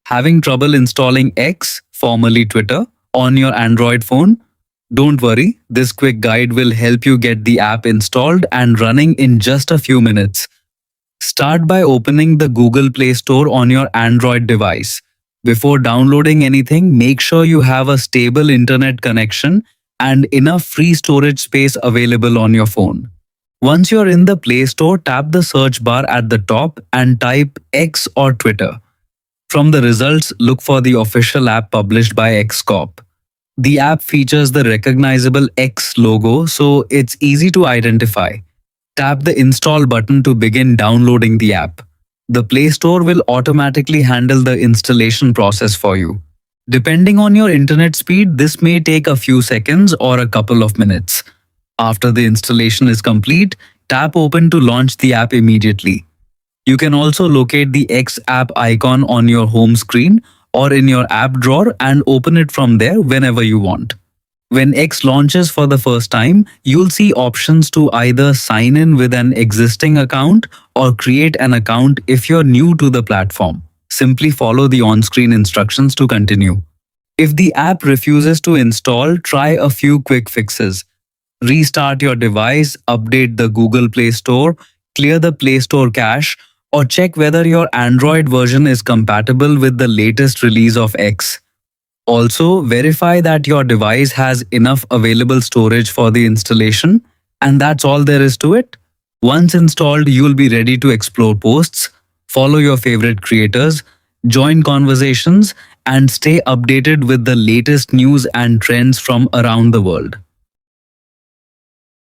Having trouble installing X, formerly Twitter, on your Android phone? Don't worry, this quick guide will help you get the app installed and running in just a few minutes. Start by opening the Google Play Store on your Android device. Before downloading anything, make sure you have a stable internet connection and enough free storage space available on your phone. Once you're in the Play Store, tap the search bar at the top and type X or Twitter. From the results, look for the official app published by X Corp. The app features the recognizable X logo, so it's easy to identify. Tap the install button to begin downloading the app. The Play Store will automatically handle the installation process for you. Depending on your internet speed, this may take a few seconds or a couple of minutes. After the installation is complete, tap open to launch the app immediately. You can also locate the X app icon on your home screen or in your app drawer and open it from there whenever you want. When X launches for the first time, you'll see options to either sign in with an existing account or create an account if you're new to the platform. Simply follow the on-screen instructions to continue. If the app refuses to install, try a few quick fixes. Restart your device, update the Google Play Store, clear the Play Store cache, or check whether your Android version is compatible with the latest release of X. Also, verify that your device has enough available storage for the installation, and that's all there is to it. Once installed, you'll be ready to explore posts, follow your favorite creators, join conversations, and stay updated with the latest news and trends from around the world.